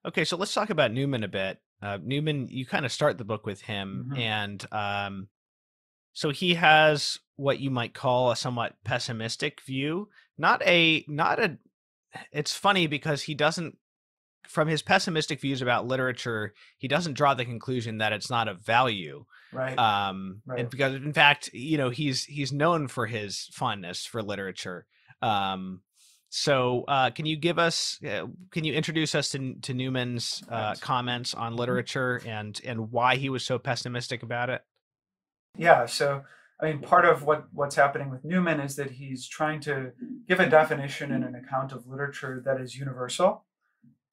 Okay, so let's talk about Newman a bit. Newman, you kind of start the book with him, Hmm. and so he has what you might call a somewhat pessimistic view. Not a. It's funny because he doesn't, from his pessimistic views about literature, he doesn't draw the conclusion that it's not of value. Right, And right. because in fact, he's known for his fondness for literature. Um, can you give us, can you introduce us to Newman's Right. comments on Mhm. literature and why he was so pessimistic about it? Yeah, so I mean, part of what's happening with Newman is that he's trying to give a definition and an account of literature that is universal.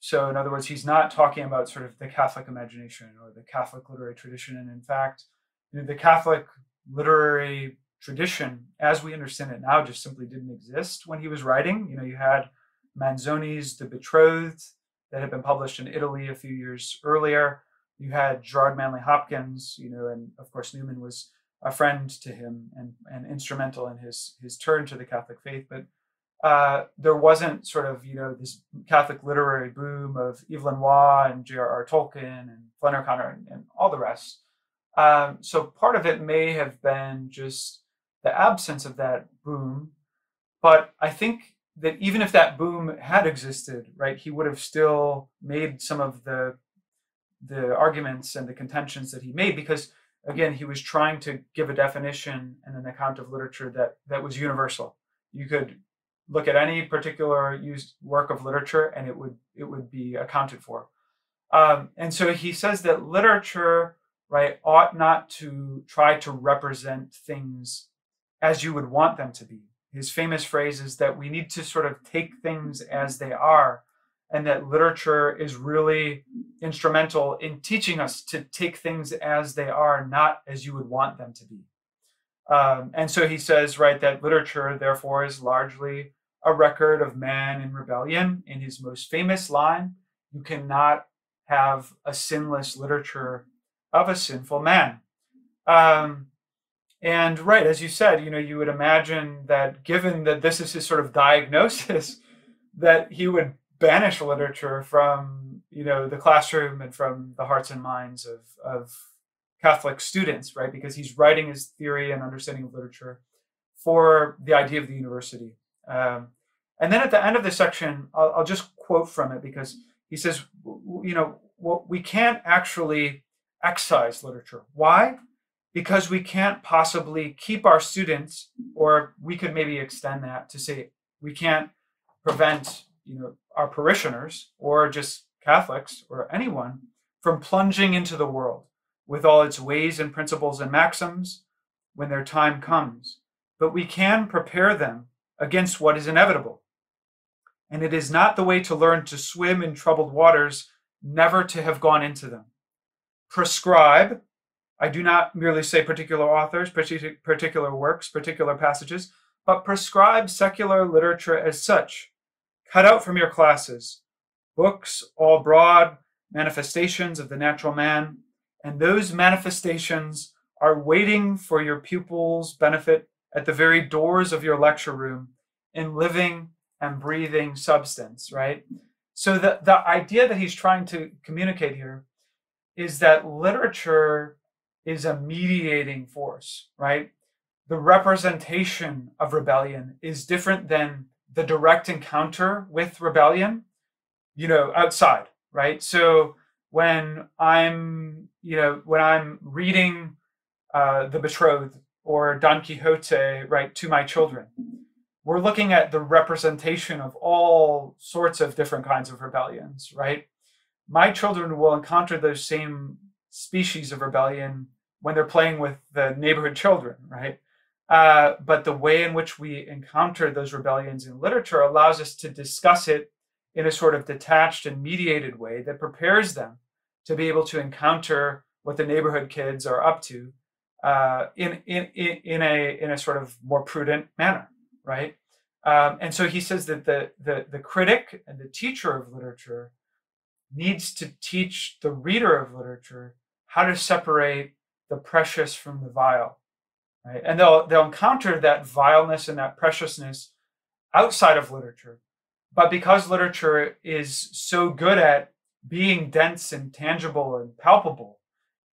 So, in other words, he's not talking about sort of the Catholic imagination or the Catholic literary tradition. And in fact, the Catholic literary tradition, as we understand it now, just simply didn't exist when he was writing. You had Manzoni's The Betrothed that had been published in Italy a few years earlier. You had Gerard Manley Hopkins, and of course Newman was a friend to him and instrumental in his turn to the Catholic faith. But there wasn't sort of this Catholic literary boom of Evelyn Waugh and J.R.R. Tolkien and Flannery O'Connor and all the rest. So part of it may have been just the absence of that boom, but I think that even if that boom had existed, right, he would have still made some of the arguments and the contentions that he made because again he was trying to give a definition and an account of literature that was universal. You could look at any particular used work of literature and it would be accounted for. And so he says that literature, right, ought not to try to represent things as you would want them to be. His famous phrase is that we need to sort of take things as they are, and that literature is really instrumental in teaching us to take things as they are, not as you would want them to be. And so he says, right, that literature, therefore, is largely a record of man in rebellion. In his most famous line, you cannot have a sinless literature of a sinful man. Um, and right, as you said, you would imagine that given that this is his sort of diagnosis, that he would banish literature from, the classroom and from the hearts and minds of Catholic students, right? Because he's writing his theory and understanding of literature for the idea of the university. And then at the end of this section, I'll just quote from it because he says, well, we can't actually excise literature. Why? Because we can't possibly keep our students, or we could maybe extend that to say we can't prevent, our parishioners or just Catholics or anyone from plunging into the world with all its ways and principles and maxims when their time comes. But we can prepare them against what is inevitable. And it is not the way to learn to swim in troubled waters never to have gone into them. Prescribe, I do not merely say particular authors, particular works, particular passages, but prescribe secular literature as such. Cut out from your classes books, all broad manifestations of the natural man, and those manifestations are waiting for your pupils' benefit at the very doors of your lecture room in living and breathing substance, right? So the idea that he's trying to communicate here is that literature is a mediating force, right? The representation of rebellion is different than the direct encounter with rebellion, outside, right? So when I'm reading The Betrothed or Don Quixote, right, to my children, we're looking at the representation of all sorts of different kinds of rebellions, right? My children will encounter those same species of rebellion when they're playing with the neighborhood children, right? But the way in which we encounter those rebellions in literature allows us to discuss it in a sort of detached and mediated way that prepares them to be able to encounter what the neighborhood kids are up to in a sort of more prudent manner, right? And so he says that the critic and the teacher of literature needs to teach the reader of literature how to separate the precious from the vile, right? And they'll encounter that vileness and that preciousness outside of literature. But because literature is so good at being dense and tangible and palpable,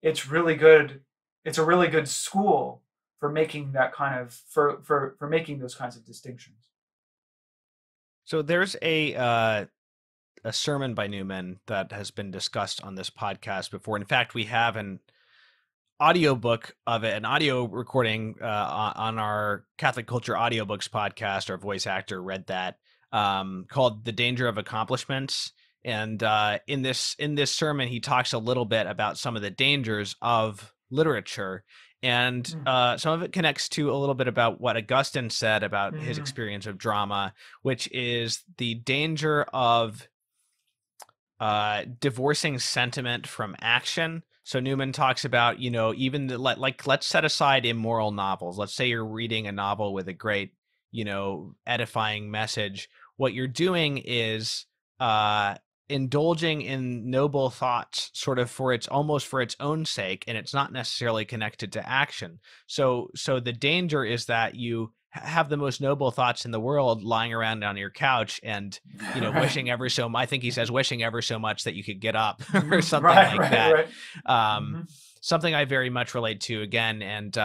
it's really good. It's a really good school for making that kind of for making those kinds of distinctions. So there's a sermon by Newman that has been discussed on this podcast before. In fact, we have an audiobook of it, an audio recording on our Catholic Culture Audiobooks podcast. Our voice actor read that, called "The Danger of Accomplishments." And in this sermon, he talks a little bit about some of the dangers of literature, and some of it connects to a little bit about what Augustine said about his experience of drama, which is the danger of divorcing sentiment from action. So Newman talks about, even like, let's set aside immoral novels. Let's say you're reading a novel with a great, edifying message. What you're doing is indulging in noble thoughts sort of almost for its own sake, and it's not necessarily connected to action. So the danger is that you have the most noble thoughts in the world lying around on your couch and, wishing ever so much. I think he says wishing ever so much that you could get up or something like that. Right. Something I very much relate to again. And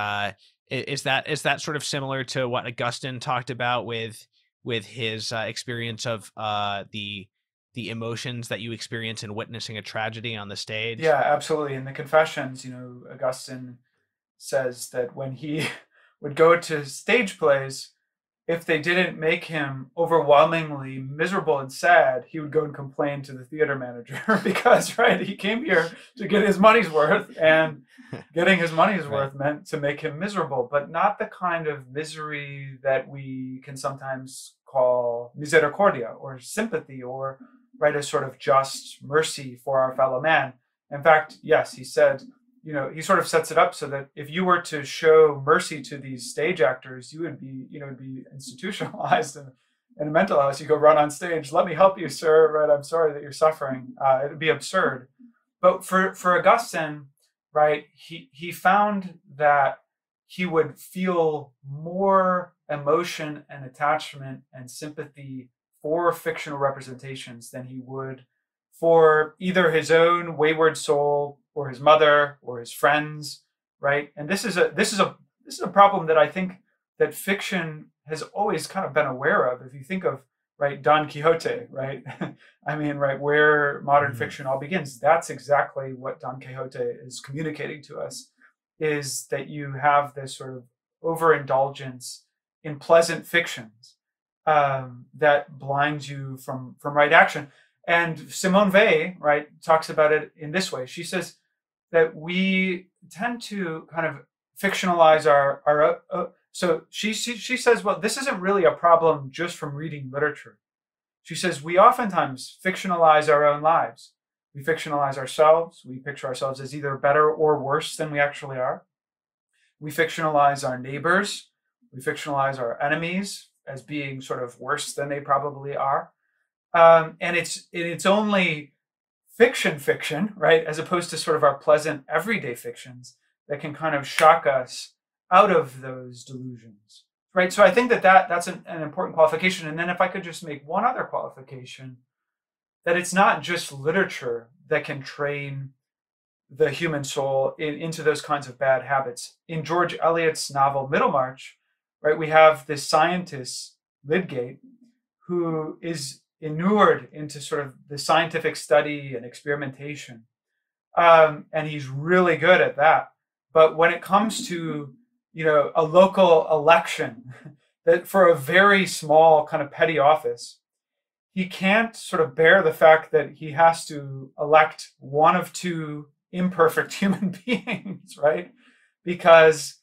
is that sort of similar to what Augustine talked about with his experience of the emotions that you experience in witnessing a tragedy on the stage? Yeah, absolutely. In the Confessions, Augustine says that when he would go to stage plays, if they didn't make him overwhelmingly miserable and sad, he would go and complain to the theater manager because, right, he came here to get his money's worth, and getting his money's worth meant to make him miserable, but not the kind of misery that we can sometimes call misericordia or sympathy or, right, a sort of just mercy for our fellow man. In fact, yes, he said, he sort of sets it up so that if you were to show mercy to these stage actors, you would be, be institutionalized in a mental house. You go run on stage, let me help you, sir. Right? I'm sorry that you're suffering. It would be absurd. But for Augustine, right, he found that he would feel more emotion and attachment and sympathy for fictional representations than he would for either his own wayward soul or his mother or his friends, right? And this is a problem that I think that fiction has always kind of been aware of. If you think of, right, Don Quixote, right? I mean, right, where modern fiction all begins, that's exactly what Don Quixote is communicating to us, is that you have this sort of overindulgence in pleasant fictions that blinds you from right action. And Simone Weil, right, talks about it in this way. She says that we tend to kind of fictionalize our so she says, well, this isn't really a problem just from reading literature. She says we oftentimes fictionalize our own lives. We fictionalize ourselves. We picture ourselves as either better or worse than we actually are. We fictionalize our neighbors. We fictionalize our enemies as being sort of worse than they probably are. And it's only fiction, right, as opposed to sort of our pleasant everyday fictions that can kind of shock us out of those delusions, right? So I think that's an important qualification. And then if I could just make one other qualification, that it's not just literature that can train the human soul into those kinds of bad habits. In George Eliot's novel Middlemarch, right, we have this scientist, Lydgate, who is inured into sort of the scientific study and experimentation. And he's really good at that. But when it comes to, a local election that for a very small kind of petty office, he can't sort of bear the fact that he has to elect one of two imperfect human beings, right? Because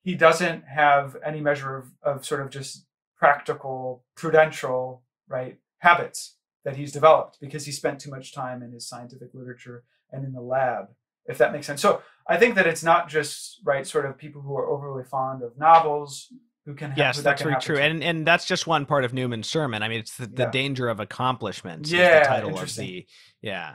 he doesn't have any measure of sort of just practical, prudential, right, habits that he's developed because he spent too much time in his scientific literature and in the lab, if that makes sense. So I think that it's not just, right, sort of people who are overly fond of novels who can have, yes, that's very true. And that's just one part of Newman's sermon. I mean, it's the danger of accomplishments. Yeah, is the title interesting. of the, yeah.